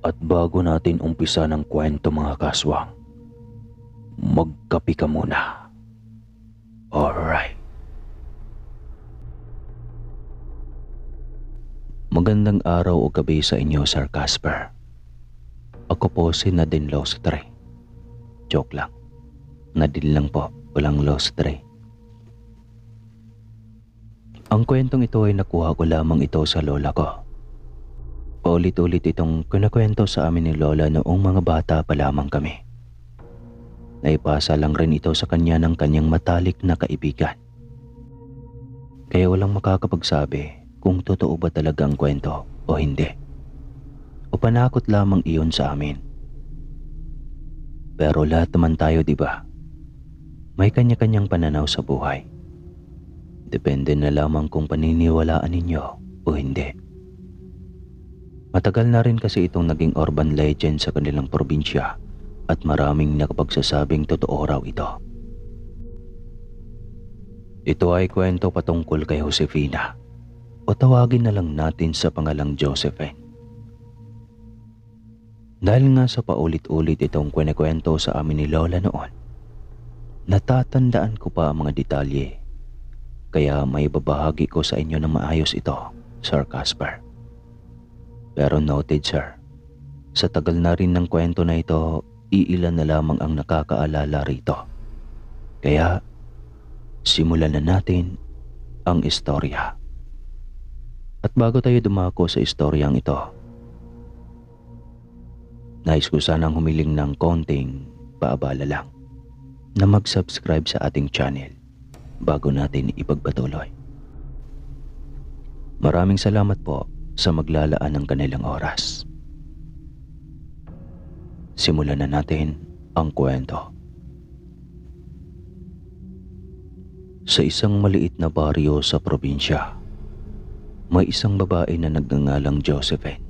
At bago natin umpisa ng kwento mga kaswang, magkape ka muna. Alright. Magandang araw o gabi sa inyo, Sir Casper. Ako po si Nadine Lostre. Joke lang. Nadine lang po, walang Lostre. Ang kwentong ito ay nakuha ko lamang ito sa lola ko. Paulit-ulit itong kinakwento sa amin ni lola noong mga bata pa lamang kami. Naipasa lang rin ito sa kanya ng kanyang matalik na kaibigan. Kaya walang makakapagsabi kung totoo ba talaga ang kwento o hindi. O panakot lamang iyon sa amin. Pero lahat naman tayo, di ba? May kanya-kanyang pananaw sa buhay. Depende na lamang kung paniniwalaan ninyo o hindi. Matagal na rin kasi itong naging urban legend sa kanilang probinsya at maraming nakapagsasabing totoo raw ito. Ito ay kwento patungkol kay Josefina o tawagin na lang natin sa pangalang Josephine. Dahil nga sa paulit-ulit itong kwento sa amin ni Lola noon, natatandaan ko pa ang mga detalye. Kaya may babahagi ko sa inyo na maayos ito, Sir Casper. Pero noted, sir, sa tagal na rin ng kwento na ito, iilan na lamang ang nakakaalala rito. Kaya, simulan na natin ang istorya. At bago tayo dumako sa istoryang ito, nais ko sanang humiling ng konting paabala lang na mag-subscribe sa ating channel bago natin ipagpatuloy. Maraming salamat po sa maglalaan ng kanilang oras. Simulan na natin ang kwento. Sa isang maliit na baryo sa probinsya, may isang babae na nagngangalang Josephine.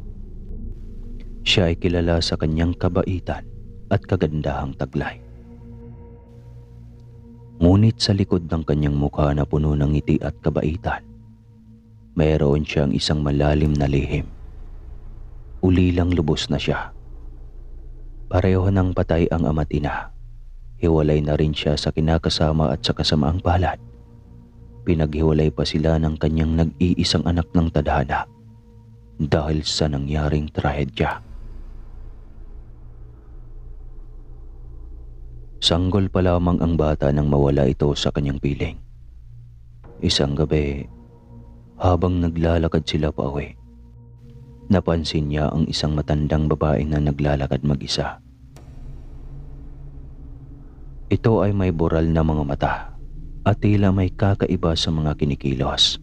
Siya ay kilala sa kanyang kabaitan at kagandahang taglay. Ngunit sa likod ng kanyang mukha na puno ng ngiti at kabaitan, mayroon siyang isang malalim na lihim. Ulilang lubos na siya. Pareho ng patay ang ama't ina. Hiwalay na rin siya sa kinakasama at sa kasamaang palad. Pinaghiwalay pa sila ng kanyang nag-iisang anak ng tadhana dahil sa nangyaring trahedya. Sanggol pa lamang ang bata nang mawala ito sa kanyang piling. Isang gabi, habang naglalakad sila pauwi, napansin niya ang isang matandang babae na naglalakad mag-isa. Ito ay may bural na mga mata at tila may kakaiba sa mga kinikilos.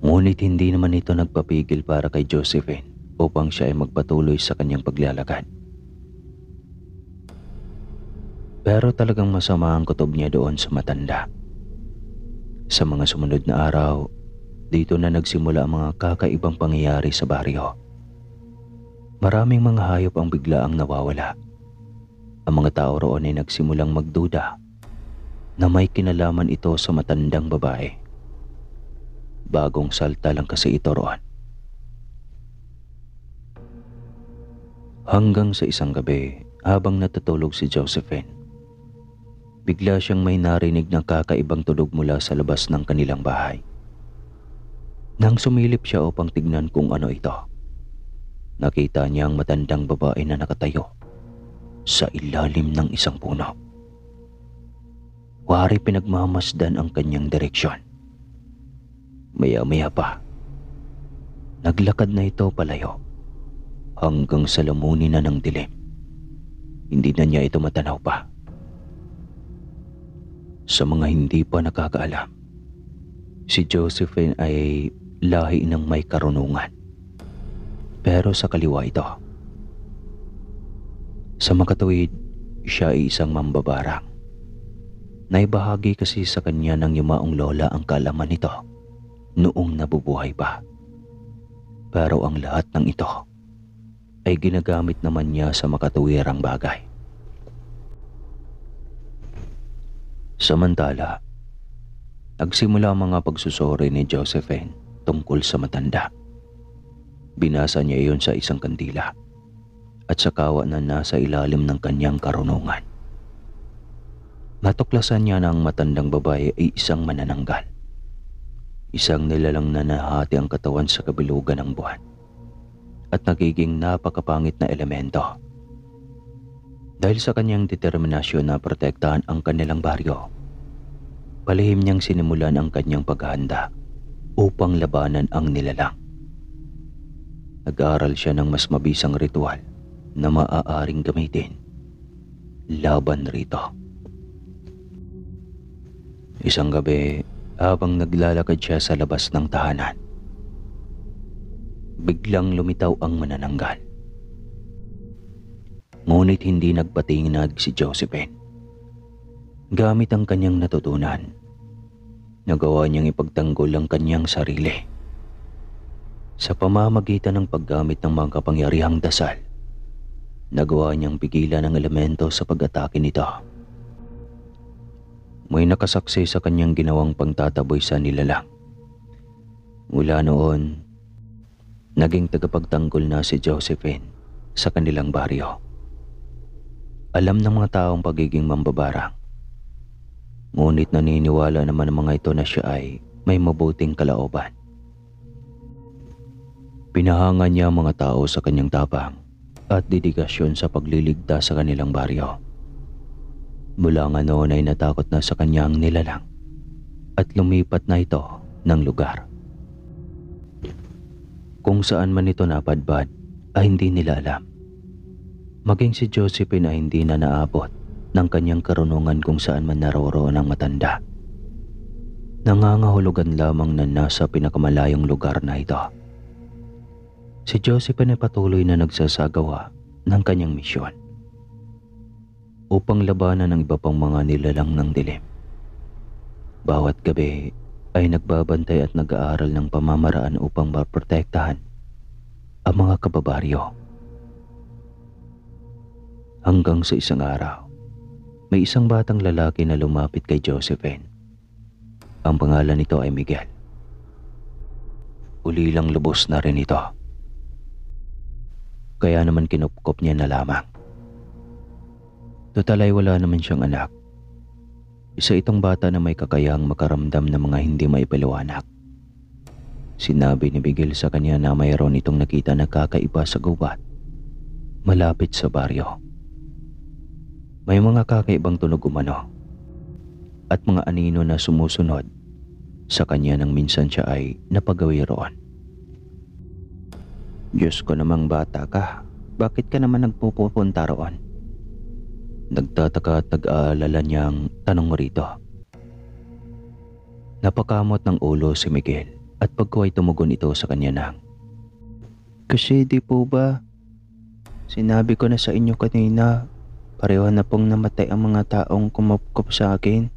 Ngunit hindi naman ito nagpapigil para kay Josephine upang siya ay magpatuloy sa kanyang paglalakad. Pero talagang masama ang kutob niya doon sa matanda. Sa mga sumunod na araw, dito na nagsimula ang mga kakaibang pangyayari sa baryo. Maraming mga hayop ang biglaang nawawala. Ang mga tao roon ay nagsimulang magduda na may kinalaman ito sa matandang babae. Bagong salta lang kasi ito roon. Hanggang sa isang gabi, habang natutulog si Josephine, bigla siyang may narinig na kakaibang tunog mula sa labas ng kanilang bahay. Nang sumilip siya upang tignan kung ano ito, nakita niya ang matandang babae na nakatayo sa ilalim ng isang puno. Wari pinagmamasdan ang kanyang direksyon. Maya-maya pa, naglakad na ito palayo hanggang sa lamunin na ng dilim. Hindi na niya ito matanaw pa. Sa mga hindi pa nakakaalam, si Josephine ay lahi ng may karunungan. Pero sa kaliwa ito. Sa makatuwid, siya ay isang mambabarang. Naibahagi kasi sa kanya ng yumaong lola ang kaalaman nito noong nabubuhay pa. Pero ang lahat ng ito ay ginagamit naman niya sa makatuwirang bagay. Samantala, nagsimula ang mga pagsusuri ni Josephine tungkol sa matanda. Binasa niya iyon sa isang kandila at sa kawa na nasa ilalim ng kanyang karunungan. Natuklasan niya na ang matandang babae ay isang manananggal. Isang nilalang na nahati ang katawan sa kabilugan ng buwan at nagiging napakapangit na elemento. Dahil sa kanyang determinasyon na protektahan ang kanilang baryo, palihim niyang sinimulan ang kanyang paghahanda upang labanan ang nilalang. Nag-aaral siya ng mas mabisang ritual na maaaring gamitin laban rito. Isang gabi, habang naglalakad siya sa labas ng tahanan, biglang lumitaw ang manananggal. Ngunit hindi nagpatinag si Josephine. Gamit ang kanyang natutunan, nagawa niyang ipagtanggol ang kanyang sarili. Sa pamamagitan ng paggamit ng mga kapangyarihang dasal, nagawa niyang pigilan ang elemento sa pag-atake nito. May nakasaksi sa kanyang ginawang pagtataboy sa nilalang. Mula noon, naging tagapagtanggol na si Josephine sa kanilang baryo. Alam ng mga taong pagiging mambabarang, ngunit naniniwala naman ang mga ito na siya ay may mabuting kalooban. Pinahanga niya ang mga tao sa kanyang tapang at dedikasyon sa pagliligtas sa kanilang baryo. Mula nga noon ay natakot na sa kanyang nilalang at lumipat na ito ng lugar. Kung saan man ito napadbad ay hindi nila alam. Maging si Josephine ay hindi na naabot ng kanyang karunungan kung saan man naroroon ang matanda. Nangangahulugan lamang na nasa pinakamalayong lugar na ito. Si Josephine ay patuloy na nagsasagawa ng kanyang misyon upang labanan ang iba pang mga nilalang ng dilim. Bawat gabi ay nagbabantay at nag-aaral ng pamamaraan upang maprotektahan ang mga kababaryo. Hanggang sa isang araw, may isang batang lalaki na lumapit kay Josephine. Ang pangalan nito ay Miguel. Ulilang lubos na rin ito. Kaya naman kinupkop niya na lamang. Total ay wala naman siyang anak. Isa itong bata na may kakayahang makaramdam ng mga hindi maipaliwanag. Sinabi ni Miguel sa kanya na mayroon itong nakita na kakaiba sa gubat malapit sa baryo. May mga kakaibang tunog umano at mga anino na sumusunod sa kanya nang minsan siya ay napagawi roon. Diyos ko namang bata ka, bakit ka naman nagpupunta roon? Nagtataka at nag-aalala niyang tanong rito. Napakamot ng ulo si Miguel at pagkuhay tumugon ito sa kanya nang, kasi di po ba, sinabi ko na sa inyo kanina, pareho na pong namatay ang mga taong kumupkop sa akin.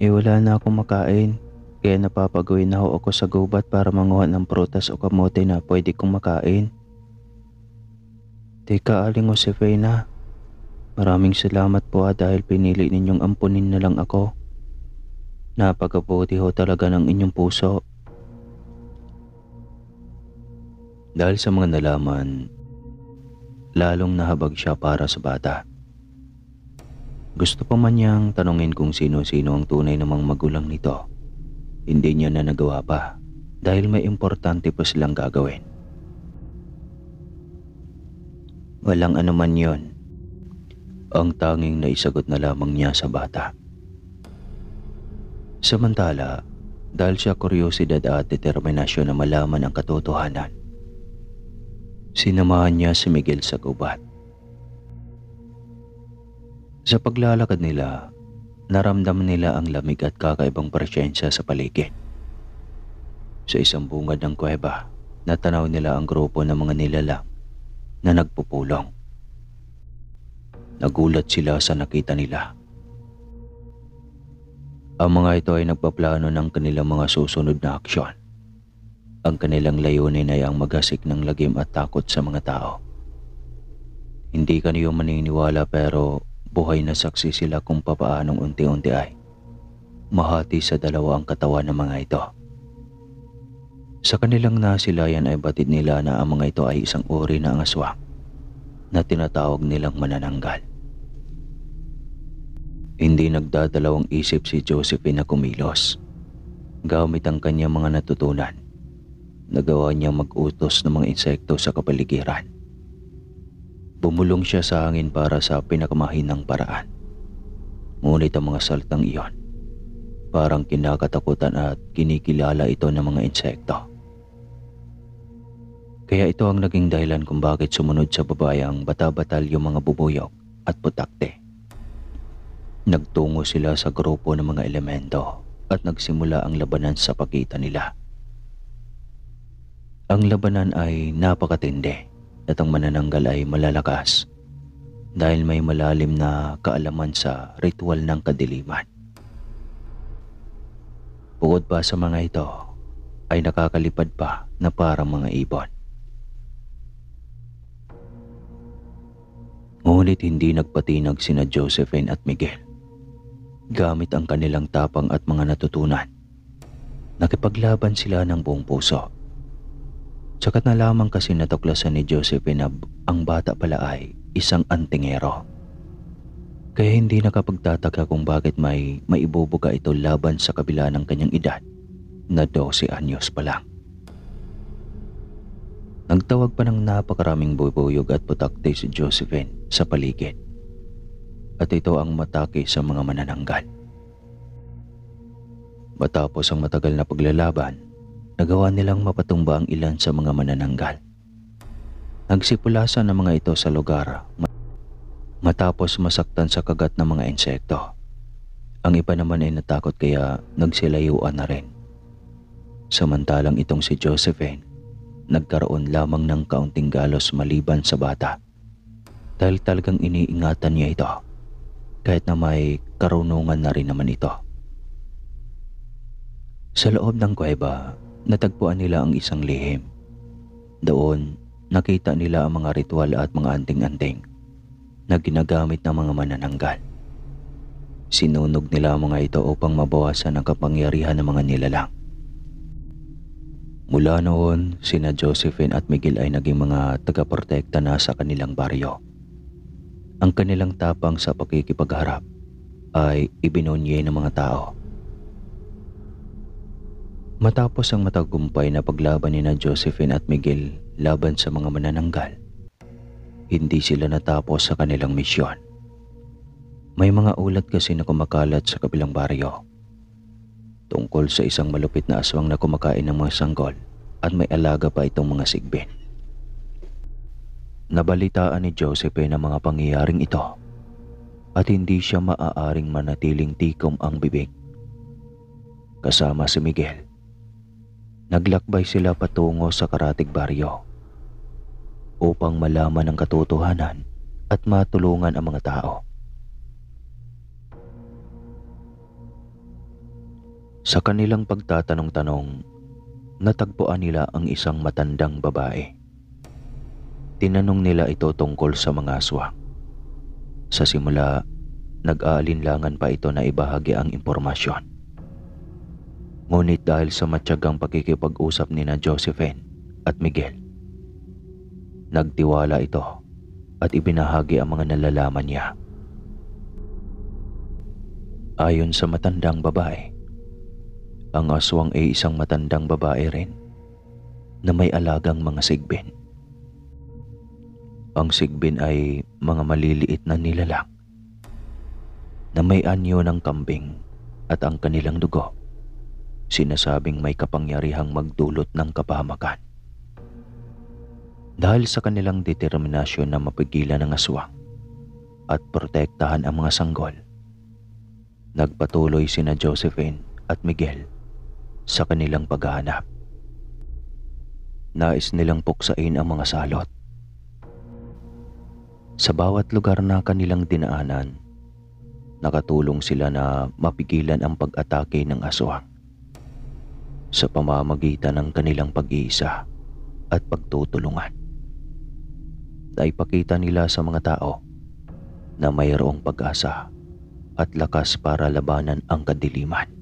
Wala na akong makain, kaya napapagawin na ako sa gubat para manguha ng prutas o kamote na pwede kong makain. Teka, Aling Josefina, maraming salamat po dahil pinili ninyong ampunin na lang ako. Napakabuti ho talaga ng inyong puso. Dahil sa mga nalaman, lalong nahabag siya para sa bata. Gusto pa man niyang tanungin kung sino-sino ang tunay namang magulang nito. Hindi niya na nagawa pa dahil may importante pa silang gagawin. Walang anuman yon. Ang tanging naisagot na lamang niya sa bata. Samantala, dahil sa kuryosidad at determinasyon na malaman ang katotohanan, sinamahan niya si Miguel sa gubat. Sa paglalakad nila, naramdaman nila ang lamig at kakaibang presensya sa paligid. Sa isang bungad ng kuweba, natanaw nila ang grupo ng mga nilalang na nagpupulong. Nagulat sila sa nakita nila. Ang mga ito ay nagpaplano ng kanilang mga susunod na aksyon. Ang kanilang layunin ay ang maghasik ng lagim at takot sa mga tao. Hindi kaniyo maniniwala pero buhay na saksi sila kung papaanong unti-unti ay mahati sa dalawa ang katawan ng mga ito. Sa kanilang nasilayan ay batid nila na ang mga ito ay isang uri ng aswang na tinatawag nilang manananggal. Hindi nagdadalawang isip si Josephine na kumilos. Gamit ang kanyang mga natutunan, nagawa niyang mag-utos ng mga insekto sa kapaligiran. Bumulong siya sa hangin para sa pinakamahinang paraan. Ngunit ang mga salitang iyon, parang kinakatakutan at kinikilala ito ng mga insekto. Kaya ito ang naging dahilan kung bakit sumunod sa babae ang bata-batal yung mga bubuyog at putakte. Nagtungo sila sa grupo ng mga elemento at nagsimula ang labanan sa pagitan nila. Ang labanan ay napakatindi at ang manananggal ay malalakas dahil may malalim na kaalaman sa ritual ng kadiliman. Bukod pa sa mga ito, ay nakakalipad pa na parang mga ibon. Ngunit hindi nagpatinag sina Josephine at Miguel. Gamit ang kanilang tapang at mga natutunan, nakipaglaban sila ng buong puso. Sakat na lamang kasi natuklasan ni Josephine na ang bata pala ay isang antingero. Kaya hindi nakapagtataka kung bakit may maibubuga ito laban sa kabila ng kanyang edad na 12 anyos pa lang. Nagtawag pa ng napakaraming bubuyog at putakte si Josephine sa paligid. At ito ang matake sa mga manananggal. Matapos ang matagal na paglalaban, nagawa nilang mapatumba ang ilan sa mga manananggal. Nagsipulasan ang mga ito sa lugar matapos masaktan sa kagat ng mga insekto. Ang iba naman ay natakot kaya nagsilayuan na rin. Samantalang itong si Josephine, nagkaroon lamang ng kaunting galos maliban sa bata dahil talagang iniingatan niya ito kahit na may karunungan na rin naman ito. Sa loob ng kuweba, natagpuan nila ang isang lihim. Doon, nakita nila ang mga ritual at mga anting-anting na ginagamit ng mga manananggal. Sinunog nila ang mga ito upang mabawasan ang kapangyarihan ng mga nilalang. Mula noon, sina Josephine at Miguel ay naging mga tagaprotekta na sa kanilang baryo. Ang kanilang tapang sa pakikipagharap ay ibinunye ng mga tao. Matapos ang matagumpay na paglaban ni Josephine at Miguel laban sa mga manananggal, hindi sila natapos sa kanilang misyon. May mga ulat kasi na kumakalat sa kabilang baryo tungkol sa isang malupit na aswang na kumakain ng mga sanggol at may alaga pa itong mga sigbin. Nabalitaan ni Josephine ang mga pangyayaring ito at hindi siya maaaring manatiling tikom ang bibig. Kasama si Miguel, naglakbay sila patungo sa karatig baryo upang malaman ang katotohanan at matulungan ang mga tao. Sa kanilang pagtatanong-tanong, natagpuan nila ang isang matandang babae. Tinanong nila ito tungkol sa mga aswang. Sa simula, nag-aalinlangan pa ito na ibahagi ang impormasyon. Ngunit dahil sa matyagang pakikipag-usap ni Josephine at Miguel, nagtiwala ito at ibinahagi ang mga nalalaman niya. Ayon sa matandang babae, ang aswang ay isang matandang babae rin na may alagang mga sigbin. Ang sigbin ay mga maliliit na nilalang na may anyo ng kambing at ang kanilang dugo sinasabing may kapangyarihang magdulot ng kapahamakan. Dahil sa kanilang determinasyon na mapigilan ang aswang at protektahan ang mga sanggol, nagpatuloy sina Josephine at Miguel sa kanilang paghahanap. Nais nilang puksain ang mga salot. Sa bawat lugar na kanilang dinaanan, nakatulong sila na mapigilan ang pag-atake ng aswang sa pamamagitan ng kanilang pag-iisa at pagtutulungan. Naipakita nila sa mga tao na mayroong pag-asa at lakas para labanan ang kadiliman.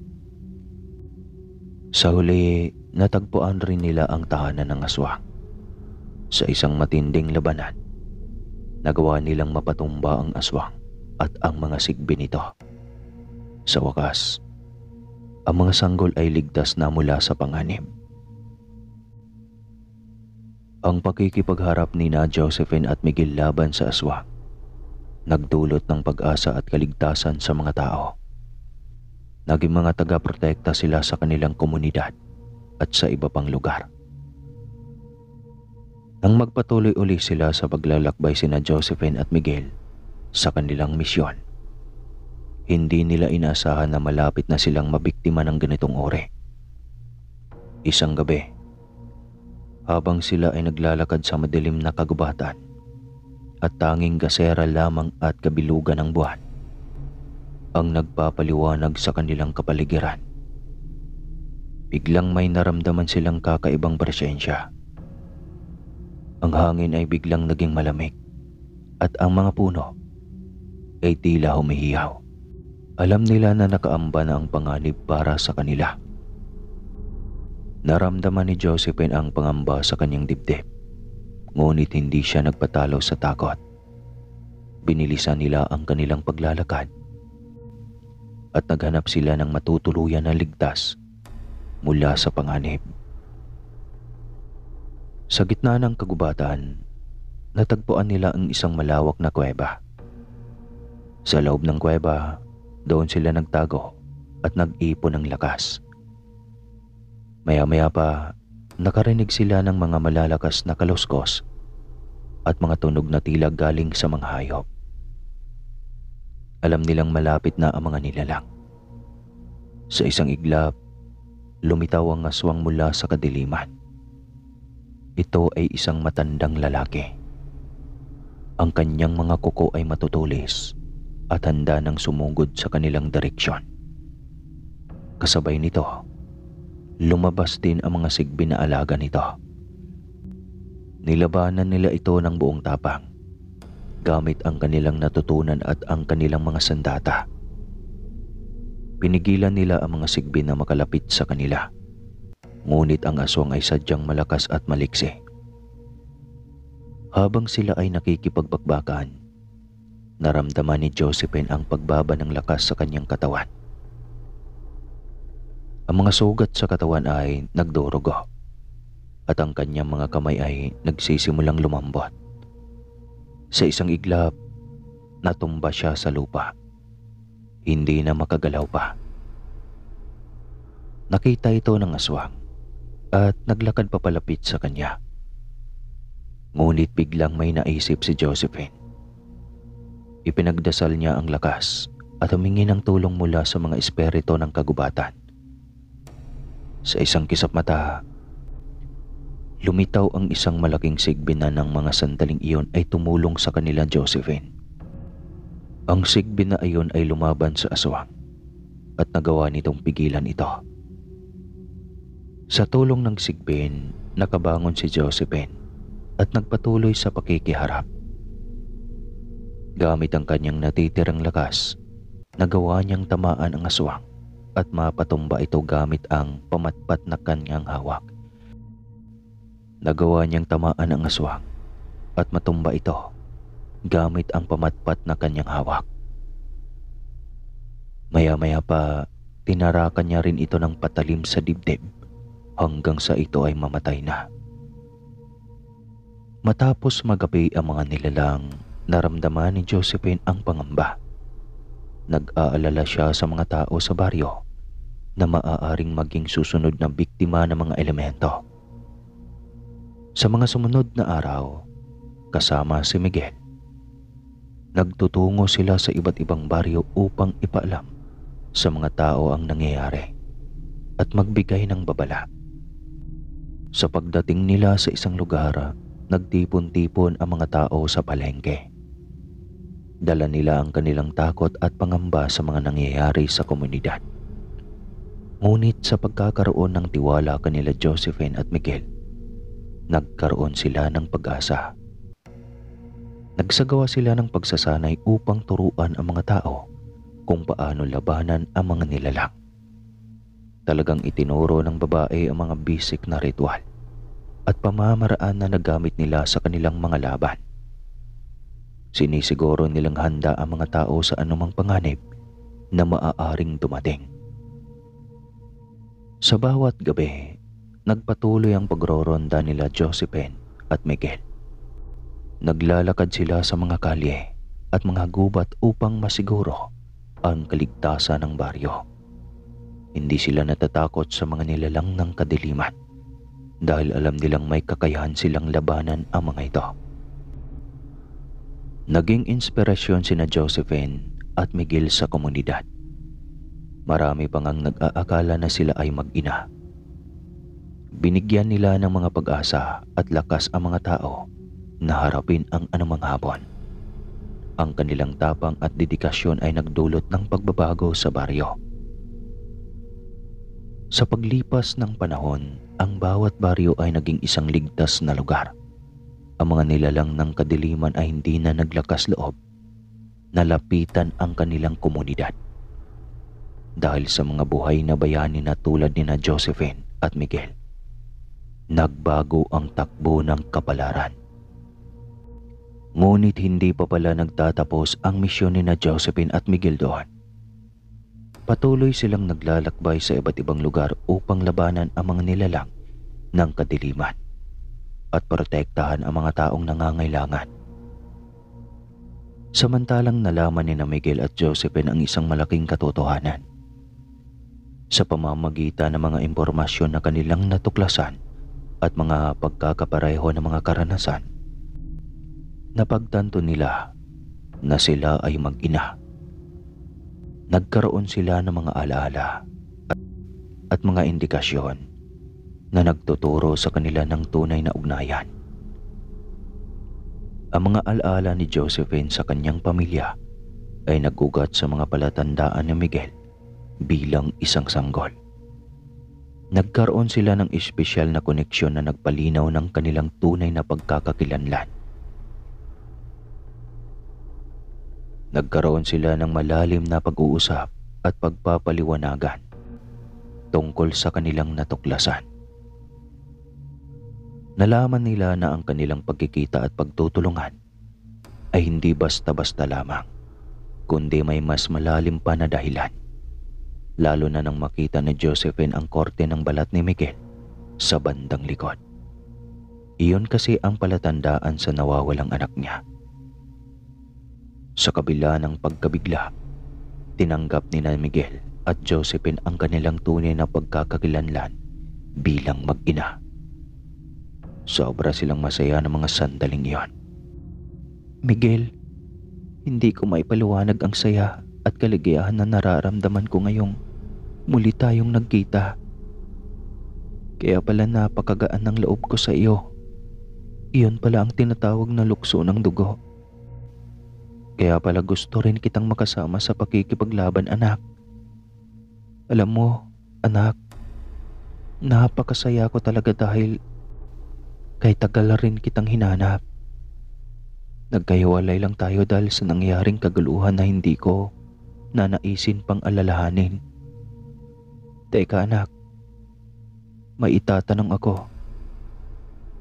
Sa huli, natagpuan rin nila ang tahanan ng aswang. Sa isang matinding labanan, nagawa nilang mapatumba ang aswang at ang mga sigbi nito. Sa wakas, ang mga sanggol ay ligtas na mula sa panganib. Ang pakikipagharap ni na Josephine at Miguel laban sa aswang nagdulot ng pag-asa at kaligtasan sa mga tao. Naging mga taga-protekta sila sa kanilang komunidad at sa iba pang lugar. Nang magpatuloy uli sila sa paglalakbay sina Josephine at Miguel sa kanilang misyon, hindi nila inaasahan na malapit na silang mabiktima ng ganitong uri. Isang gabi, habang sila ay naglalakad sa madilim na kagubatan at tanging gasera lamang at kabilugan ng buwan ang nagpapaliwanag sa kanilang kapaligiran, biglang may naramdaman silang kakaibang presensya. Ang hangin ay biglang naging malamig at ang mga puno ay tila humihiyaw. Alam nila na nakaamba na ang panganib para sa kanila. Naramdaman ni Josephine ang pangamba sa kanyang dibdib, ngunit hindi siya nagpatalo sa takot. Binilisan nila ang kanilang paglalakad at naghanap sila ng matutuluyan na ligtas mula sa panganib. Sa gitna ng kagubatan, natagpuan nila ang isang malawak na kuweba. Sa loob ng kuweba, doon sila nagtago at nag-ipon ng lakas. Maya-maya pa, nakarinig sila ng mga malalakas na kaluskos at mga tunog na tila galing sa mga hayop. Alam nilang malapit na ang mga nilalang. Sa isang iglap, lumitaw ang aswang mula sa kadiliman. Ito ay isang matandang lalaki. Ang kanyang mga kuko ay matutulis at handa nang sumugod sa kanilang direksyon. Kasabay nito, lumabas din ang mga sigbi na alaga nito. Nilabanan nila ito ng buong tapang, gamit ang kanilang natutunan at ang kanilang mga sandata. Pinigilan nila ang mga sigbi na makalapit sa kanila, ngunit ang aswang ay sadyang malakas at maliksi. Habang sila ay nakikipagbakbakan, naramdaman ni Josephine ang pagbaba ng lakas sa kanyang katawan. Ang mga sugat sa katawan ay nagdurugo at ang kanyang mga kamay ay nagsisimulang lumambot. Sa isang iglap, natumba siya sa lupa. Hindi na makagalaw pa. Nakita ito ng aswang at naglakad papalapit sa kanya. Ngunit biglang may naisip si Josephine. Ipinagdasal niya ang lakas at humingi ng tulong mula sa mga espiritu ng kagubatan. Sa isang kisap mata, lumitaw ang isang malaking sigbi na ng mga sandaling iyon ay tumulong sa kanila Josephine. Ang sigbi na iyon ay lumaban sa aswang at nagawa nitong pigilan ito. Sa tulong ng sigbin, nakabangon si Josephine at nagpatuloy sa pakikiharap. Gamit ang kanyang natitirang lakas, nagawa niyang tamaan ang aswang at mapatumba ito gamit ang pamatpat na kanyang hawak. Nagawa niyang tamaan ang aswang at matumba ito gamit ang pamatpat na kanyang hawak. Maya-maya pa, tinarakan niya rin ito ng patalim sa dibdib hanggang sa ito ay mamatay na. Matapos magabi ang mga nilalang, naramdaman ni Josephine ang pangamba. Nag-aalala siya sa mga tao sa baryo na maaaring maging susunod na biktima ng mga elemento. Sa mga sumunod na araw, kasama si Miguel, nagtutungo sila sa iba't ibang baryo upang ipaalam sa mga tao ang nangyayari at magbigay ng babala. Sa pagdating nila sa isang lugar, nagtipon-tipon ang mga tao sa palengke. Dala nila ang kanilang takot at pangamba sa mga nangyayari sa komunidad. Ngunit sa pagkakaroon ng tiwala kanila Josephine at Miguel, nagkaroon sila ng pag-asa. Nagsagawa sila ng pagsasanay upang turuan ang mga tao kung paano labanan ang mga nilalang. Talagang itinuro ng babae ang mga basic na ritual at pamamaraan na nagamit nila sa kanilang mga laban. Sinisiguro nilang handa ang mga tao sa anumang panganib na maaaring dumating. Sa bawat gabi, nagpatuloy ang pagroronda nila Josephine at Miguel. Naglalakad sila sa mga kalye at mga gubat upang masiguro ang kaligtasan ng baryo. Hindi sila natatakot sa mga nilalang ng kadiliman dahil alam nilang may kakayahan silang labanan ang mga ito. Naging inspirasyon sina Josephine at Miguel sa komunidad. Marami pang ang nag-aakala na sila ay mag-ina. Binigyan nila ng mga pag-asa at lakas ang mga tao na harapin ang anumang habon. Ang kanilang tapang at dedikasyon ay nagdulot ng pagbabago sa baryo. Sa paglipas ng panahon, ang bawat baryo ay naging isang ligtas na lugar. Ang mga nilalang ng kadiliman ay hindi na naglakas loob na lapitan ang kanilang komunidad. Dahil sa mga buhay na bayani na tulad ni na Josephine at Miguel, nagbago ang takbo ng kapalaran. Ngunit hindi pa pala nagtatapos ang misyon ni na Josephine at Miguel doon. Patuloy silang naglalakbay sa iba't ibang lugar upang labanan ang mga nilalang ng kadiliman at protektahan ang mga taong nangangailangan. Samantalang nalaman ni na Miguel at Josephine ang isang malaking katotohanan. Sa pamamagitan ng mga impormasyon na kanilang natuklasan at mga pagkakapareho ng mga karanasan, napagtanto nila na sila ay mag-ina. Nagkaroon sila ng mga alaala at mga indikasyon na nagtuturo sa kanila ng tunay na ugnayan. Ang mga alaala ni Josephine sa kanyang pamilya ay nagugat sa mga palatandaan ni Miguel bilang isang sanggol. Nagkaroon sila ng espesyal na koneksyon na nagpalinaw ng kanilang tunay na pagkakakilanlan. Nagkaroon sila ng malalim na pag-uusap at pagpapaliwanagan tungkol sa kanilang natuklasan. Nalaman nila na ang kanilang pagkikita at pagtutulungan ay hindi basta-basta lamang, kundi may mas malalim pa na dahilan. Lalo na nang makita ni Josephine ang korte ng balat ni Miguel sa bandang likod. Iyon kasi ang palatandaan sa nawawalang anak niya. Sa kabila ng pagkabigla, tinanggap ni na Miguel at Josephine ang kanilang tunay na pagkakakilanlan bilang mag-ina. Sobra silang masaya ng mga sandaling iyon. Miguel, hindi ko maipaliwanag ang saya at kaligayahan na nararamdaman ko ngayong muli tayong nagkita. Kaya pala napakagaan ng loob ko sa iyo. Iyon pala ang tinatawag na lukso ng dugo. Kaya pala gusto rin kitang makasama sa pakikipaglaban, anak. Alam mo, anak, napakasaya ko talaga dahil kahit tagal rin kitang hinanap. Nagkahiwalay lang tayo dahil sa nangyaring kaguluhan na hindi ko nanaisin pang alalahanin. Teka anak, may itatanong ako.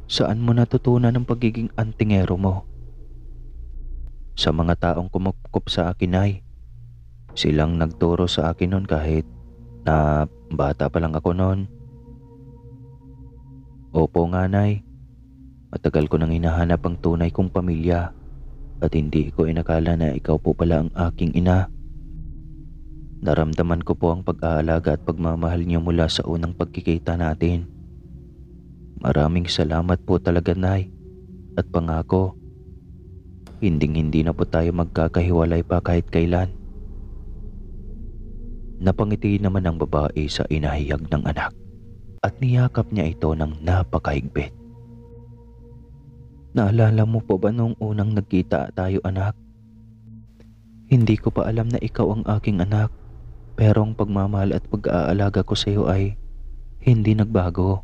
Saan mo natutunan ang pagiging antingero mo? Sa mga taong kumupkop sa akin ay silang nagturo sa akin noon kahit na bata pa lang ako noon. Opo nga nay, matagal ko nang hinahanap ang tunay kong pamilya at hindi ko inakala na ikaw po pala ang aking ina. Naramdaman ko po ang pag-aalaga at pagmamahal niyo mula sa unang pagkikita natin. Maraming salamat po talaga nay at pangako, hindi na po tayo magkakahiwalay pa kahit kailan. Napangiti naman ang babae sa inahayag ng anak at niyakap niya ito ng napakahigpit. Naalala mo po ba noong unang nagkita tayo anak? Hindi ko pa alam na ikaw ang aking anak, pero ang pagmamahal at pag-aalaga ko sa iyo ay hindi nagbago.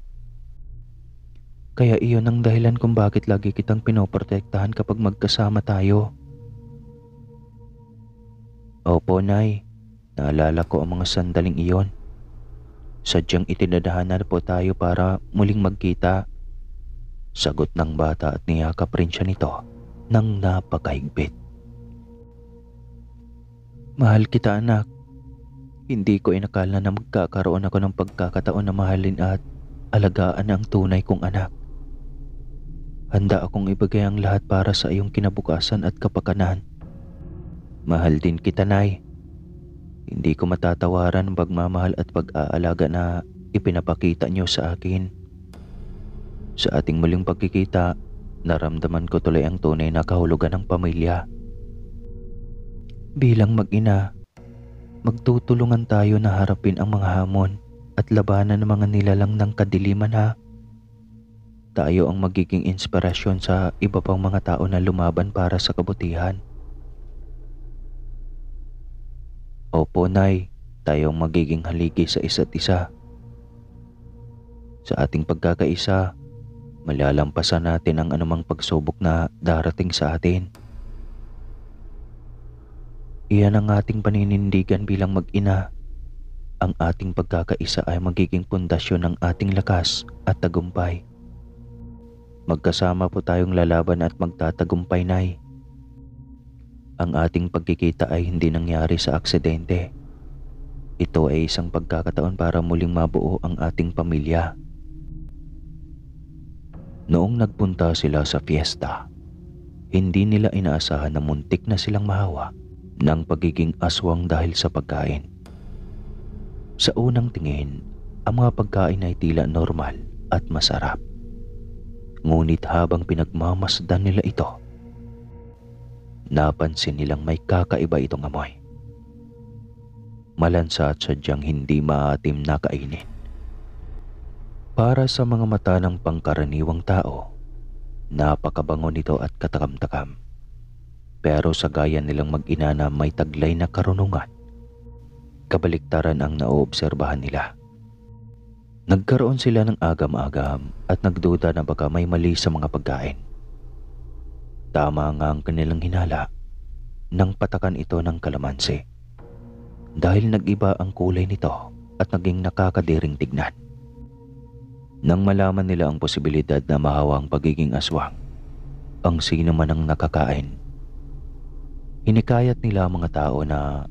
Kaya iyon ang dahilan kung bakit lagi kitang pinoprotektahan kapag magkasama tayo. Opo, Nay. Naalala ko ang mga sandaling iyon. Sadyang itinadhana po tayo para muling magkita. Sagot ng bata at niyakap rin siya nito nang napakahigpit. Mahal kita anak. Hindi ko inakala na magkakaroon ako ng pagkakataon na mahalin at alagaan ang tunay kong anak. Handa akong ibigay ang lahat para sa iyong kinabukasan at kapakanan. Mahal din kita, Nay. Hindi ko matatawaran ang pagmamahal at pag-aalaga na ipinapakita niyo sa akin. Sa ating muling pagkikita, naramdaman ko tuloy ang tunay na kahulugan ng pamilya. Bilang mag-ina, magtutulungan tayo na harapin ang mga hamon at labanan ng mga nilalang ng kadiliman ha. Tayo ang magiging inspirasyon sa iba pang mga tao na lumaban para sa kabutihan. Opo, Nay, tayo ang magiging haligi sa isa't isa. Sa ating pagkakaisa, malalampasan natin ang anumang pagsubok na darating sa atin. Iyan ang ating paninindigan bilang mag-ina. Ang ating pagkakaisa ay magiging pundasyon ng ating lakas at tagumpay. Magkasama po tayong lalaban at magtatagumpay, Nay. Ang ating pagkikita ay hindi nangyari sa aksidente. Ito ay isang pagkakataon para muling mabuo ang ating pamilya. Noong nagpunta sila sa fiesta, hindi nila inaasahan na muntik na silang mahawa ng pagiging aswang dahil sa pagkain. Sa unang tingin, ang mga pagkain ay tila normal at masarap. Ngunit habang pinagmamasdan nila ito, napansin nilang may kakaiba itong amoy. Malansa at sadyang hindi maatim na kainin. Para sa mga mata ng pangkaraniwang tao, napakabango nito at katakam-takam. Pero sa gaya nilang mag-ina na may taglay na karunungan, kabaliktaran ang naoobserbahan nila. Nagkaroon sila ng agam-agam at nagduda na baka may mali sa mga pagkain. Tama nga ang kanilang hinala nang patakan ito ng kalamansi dahil nag-iba ang kulay nito at naging nakakadiring tignan. Nang malaman nila ang posibilidad na mahawa ang pagiging aswang, ang sino man ang nakakain, hinikayat nila ang mga tao na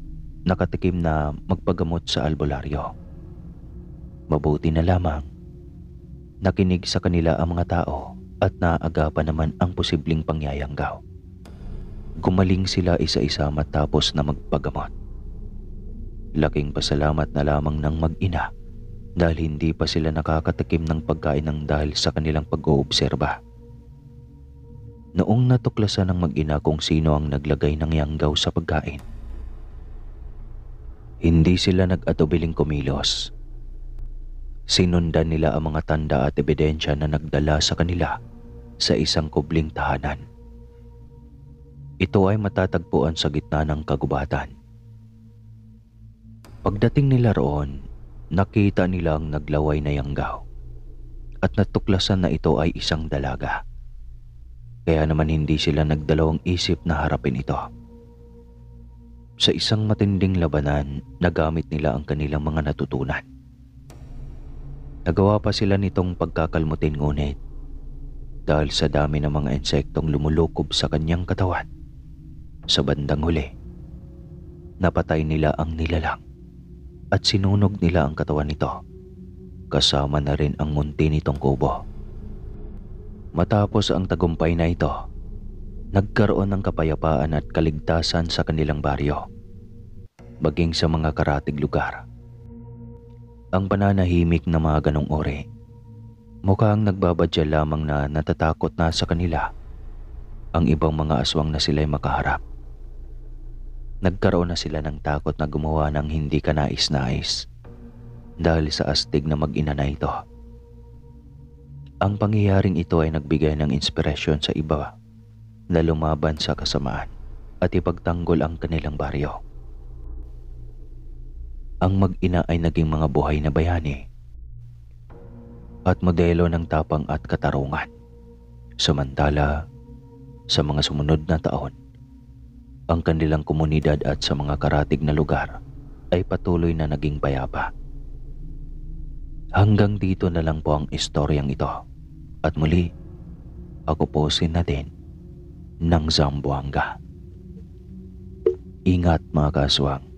nakatikim na magpagamot sa albularyo. Mabuti na lamang, nakinig sa kanila ang mga tao at naagapan naman ang posibleng pangyayanggaw. Gumaling sila isa-isa matapos na magpagamot. Laking pasalamat na lamang ng mag-ina dahil hindi pa sila nakakatikim ng pagkain ng dahil sa kanilang pag-oobserba. Noong natuklasan ng mag-ina kung sino ang naglagay ng yanggaw sa pagkain, hindi sila nag-atubiling kumilos. Sinundan nila ang mga tanda at ebidensya na nagdala sa kanila sa isang kubling tahanan. Ito ay matatagpuan sa gitna ng kagubatan. Pagdating nila roon, nakita nilang naglaway na yanggaw at natuklasan na ito ay isang dalaga. Kaya naman hindi sila nagdalawang isip na harapin ito. Sa isang matinding labanan, nagamit nila ang kanilang mga natutunan. Nagawa pa sila nitong pagkakalmutin ngunit dahil sa dami ng mga insektong lumulukob sa kanyang katawan, sa bandang huli, napatay nila ang nilalang at sinunog nila ang katawan nito, kasama na rin ang munti nitong kubo. Matapos ang tagumpay na ito, nagkaroon ng kapayapaan at kaligtasan sa kanilang baryo, maging sa mga karatig lugar. Ang pananahimik na mga ganong uri, mukhang nagbabadya lamang na natatakot na sa kanila ang ibang mga aswang na sila'y makaharap. Nagkaroon na sila ng takot na gumawa ng hindi kanais-nais dahil sa astig na mag-ina na ito. Ang pangyayaring ito ay nagbigay ng inspirasyon sa iba na lumaban sa kasamaan at ipagtanggol ang kanilang baryo. Ang mag-ina ay naging mga buhay na bayani at modelo ng tapang at katarungan. Samantala, sa mga sumunod na taon, ang kanilang komunidad at sa mga karatig na lugar ay patuloy na naging payapa. Hanggang dito na lang po ang istoryang ito. At muli, ako po si Nadine ng Zamboanga. Ingat mga kaswang.